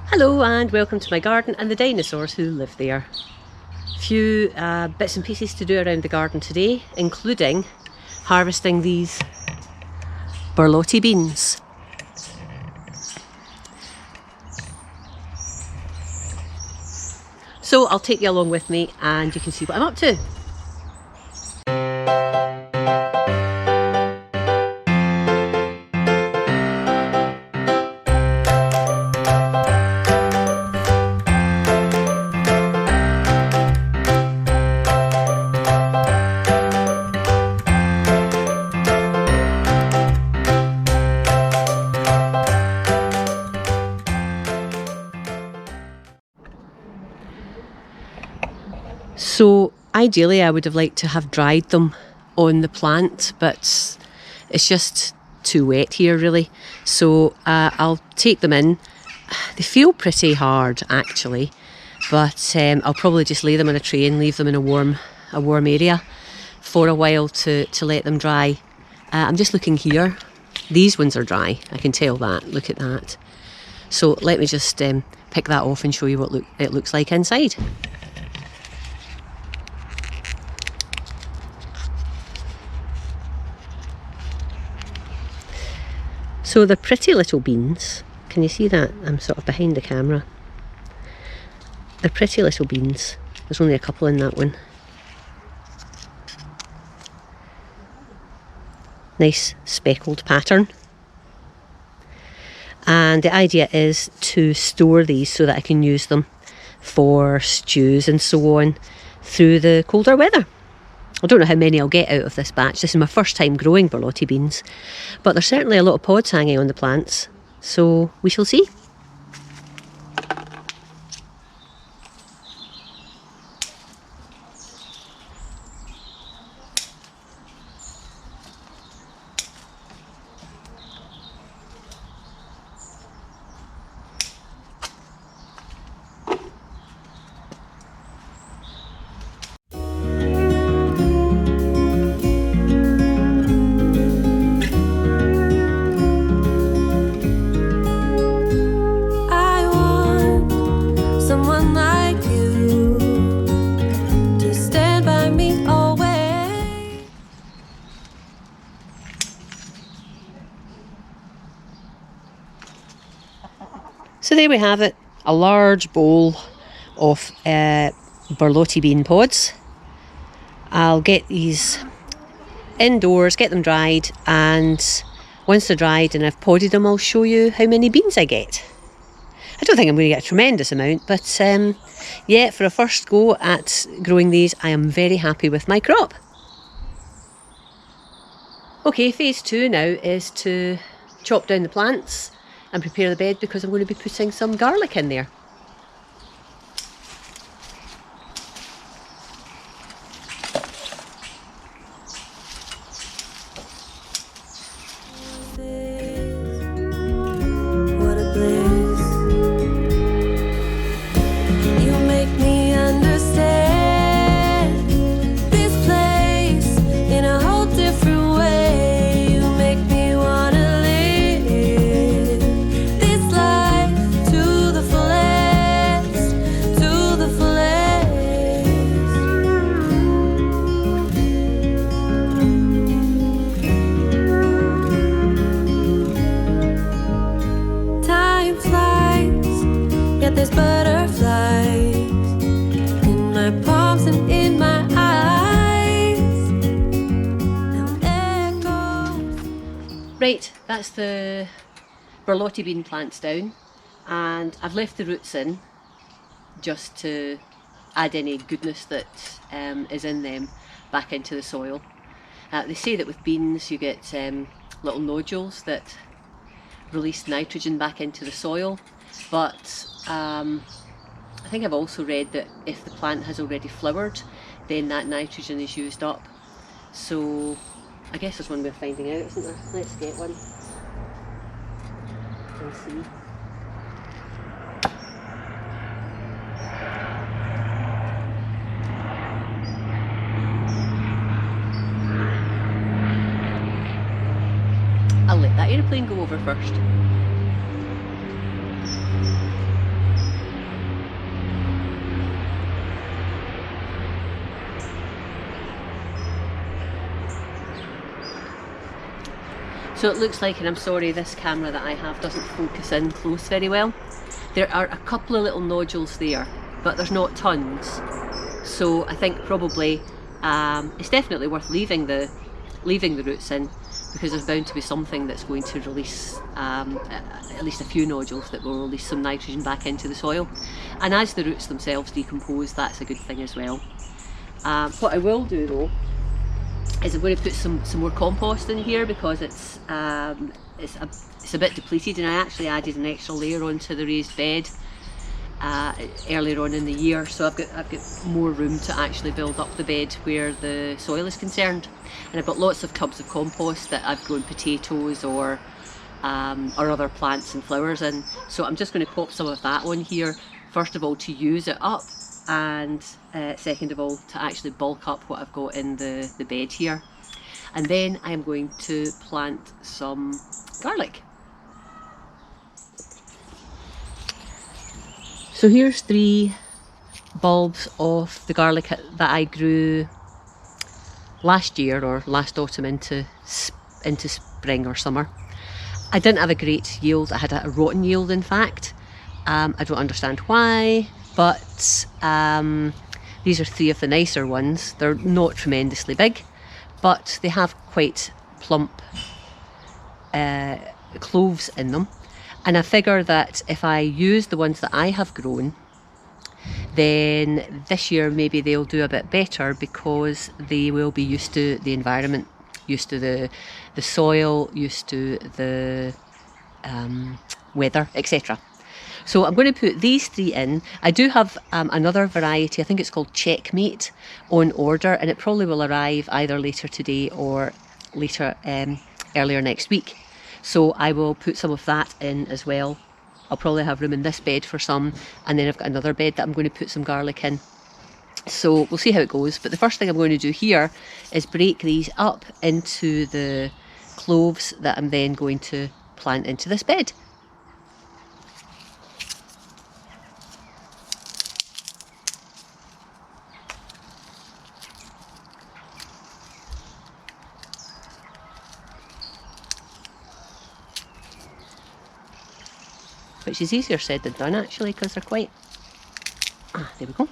Hello and welcome to my garden and the dinosaurs who live there. A few bits and pieces to do around the garden today, including harvesting these Borlotti beans. So I'll take you along with me and you can see what I'm up to. So ideally I would have liked to have dried them on the plant, but it's just too wet here really. So I'll take them in. They feel pretty hard actually, but I'll probably just lay them on a tray and leave them in a warm area for a while to let them dry. I'm just looking here. These ones are dry, I can tell that, look at that. So let me just pick that off and show you what it looks like inside. So they're pretty little beans. Can you see that? I'm sort of behind the camera. They're pretty little beans. There's only a couple in that one. Nice speckled pattern. And the idea is to store these so that I can use them for stews and so on through the colder weather. I don't know how many I'll get out of this batch. This is my first time growing Borlotti beans, but there's certainly a lot of pods hanging on the plants, so we shall see. So there we have it, a large bowl of Borlotti bean pods. I'll get these indoors, get them dried, and once they're dried and I've podded them, I'll show you how many beans I get. I don't think I'm going to get a tremendous amount, but yeah, for a first go at growing these, I am very happy with my crop. Okay, phase 2 now is to chop down the plants and prepare the bed because I'm going to be putting some garlic in there. There's butterflies in my palms and in my eyes. Right, that's the Borlotti bean plants down, and I've left the roots in just to add any goodness that is in them back into the soil. They say that with beans you get little nodules that release nitrogen back into the soil, but I think I've also read that if the plant has already flowered, then that nitrogen is used up. So I guess there's one way of finding out, isn't there? Let's get one and see. I'll let that aeroplane go over first. So it looks like, and I'm sorry, this camera that I have doesn't focus in close very well. There are a couple of little nodules there, but there's not tons. So I think probably it's definitely worth leaving the roots in, because there's bound to be something that's going to release at least a few nodules that will release some nitrogen back into the soil. And as the roots themselves decompose, that's a good thing as well. What I will do though is I'm going to put some more compost in here, because it's a bit depleted, and I actually added an extra layer onto the raised bed earlier on in the year, so I've got more room to actually build up the bed where the soil is concerned. And I've got lots of tubs of compost that I've grown potatoes or other plants and flowers in, so I'm just going to pop some of that on here, first of all to use it up, and second of all to actually bulk up what I've got in the bed here. And then I'm going to plant some garlic. So here's 3 bulbs of the garlic that I grew last year, or last autumn into spring or summer. I didn't have a great yield. I had a rotten yield, in fact. I don't understand why, but these are 3 of the nicer ones. They're not tremendously big, but they have quite plump cloves in them. And I figure that if I use the ones that I have grown, then this year maybe they'll do a bit better, because they will be used to the environment, used to the soil, used to the weather, etc. So I'm going to put these 3 in. I do have another variety, I think it's called Checkmate, on order, and it probably will arrive either later today or later earlier next week. So I will put some of that in as well. I'll probably have room in this bed for some, and then I've got another bed that I'm going to put some garlic in. So we'll see how it goes. But the first thing I'm going to do here is break these up into the cloves that I'm then going to plant into this bed. Which is easier said than done, actually, because they're quite, there we go,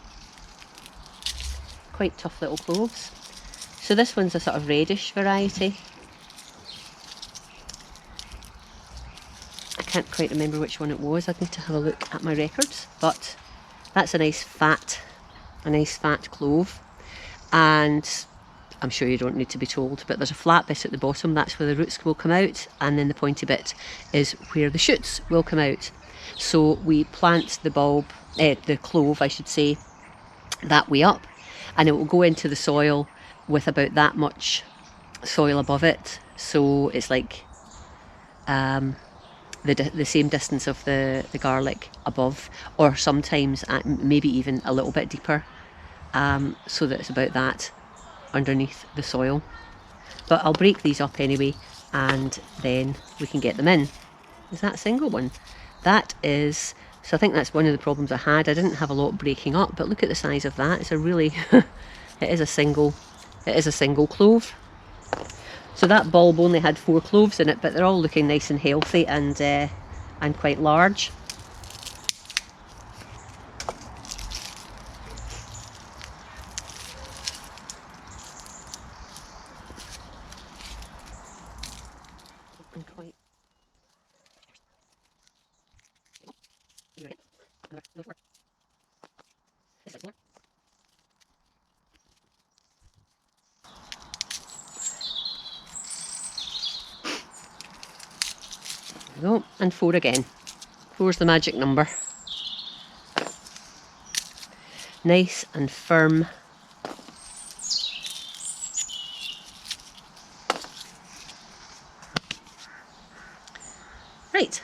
quite tough little cloves. So this one's a sort of reddish variety. I can't quite remember which one it was. I'd need to have a look at my records, but that's a nice fat clove. And I'm sure you don't need to be told, but there's a flat bit at the bottom, that's where the roots will come out, and then the pointy bit is where the shoots will come out. So we plant the bulb, the clove I should say, that way up, and it will go into the soil with about that much soil above it. So it's like the same distance of the garlic above, or sometimes maybe even a little bit deeper, so that it's about that underneath the soil. But I'll break these up anyway, and then we can get them in. Is that a single one? That is, so I think that's one of the problems I had. I didn't have a lot breaking up, but look at the size of that. It's a really, it is a single clove. So that bulb only had 4 cloves in it, but they're all looking nice and healthy and quite large. There we go, and 4 again. 4's the magic number. Nice and firm. Right.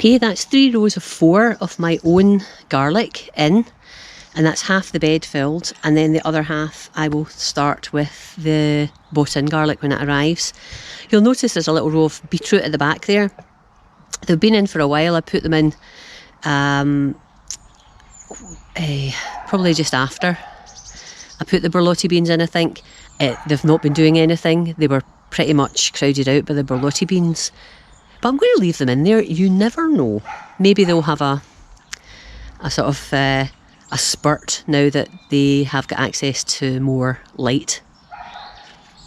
Okay, that's 3 rows of 4 of my own garlic in, and that's half the bed filled, and then the other half I will start with the bought-in garlic when it arrives. You'll notice there's a little row of beetroot at the back there. They've been in for a while. I put them in probably just after I put the Borlotti beans in, I think. They've not been doing anything. They were pretty much crowded out by the Borlotti beans. But I'm going to leave them in there. You never know. Maybe they'll have a sort of a spurt now that they have got access to more light.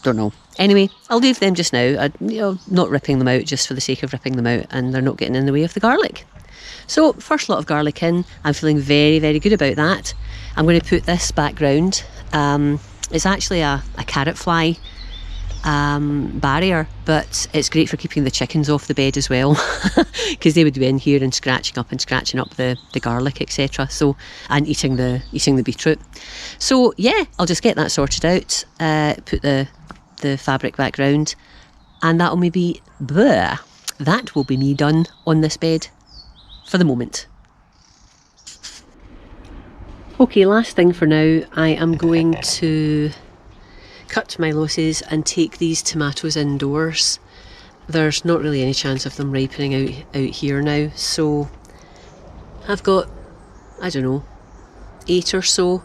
Don't know. Anyway, I'll leave them just now. Not ripping them out just for the sake of ripping them out, and they're not getting in the way of the garlic. So, first lot of garlic in. I'm feeling very, very good about that. I'm going to put this background. It's actually a carrot fly barrier, but it's great for keeping the chickens off the bed as well, because they would be in here and scratching up the garlic, etc. So, and eating the beetroot. So yeah, I'll just get that sorted out. Put the fabric background, and that'll maybe that will be me done on this bed for the moment. Okay, last thing for now, I am going to cut my losses and take these tomatoes indoors. There's not really any chance of them ripening out here now, so I've got, I don't know, 8 or so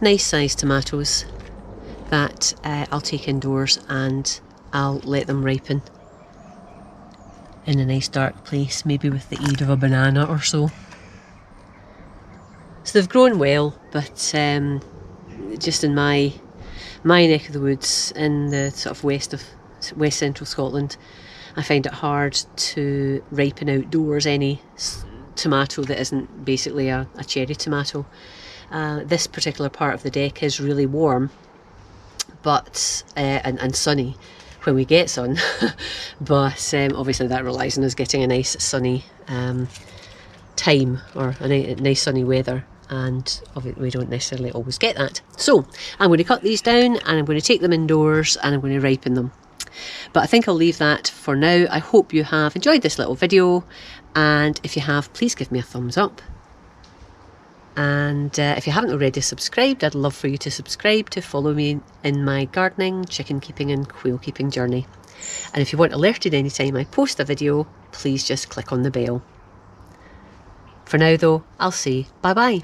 nice sized tomatoes that I'll take indoors, and I'll let them ripen in a nice dark place, maybe with the aid of a banana or so. So they've grown well, but just in my neck of the woods, in the sort of west central Scotland, I find it hard to ripen outdoors any tomato that isn't basically a cherry tomato. This particular part of the deck is really warm, but and sunny when we get sun, but obviously that relies on us getting a nice sunny time, or a nice sunny weather, and we don't necessarily always get that. So I'm going to cut these down, and I'm going to take them indoors, and I'm going to ripen them. But I think I'll leave that for now. I hope you have enjoyed this little video, and if you have, please give me a thumbs up. And if you haven't already subscribed, I'd love for you to subscribe to follow me in my gardening, chicken keeping and quail keeping journey. And if you want alerted anytime I post a video, please just click on the bell. For now though, I'll say bye bye.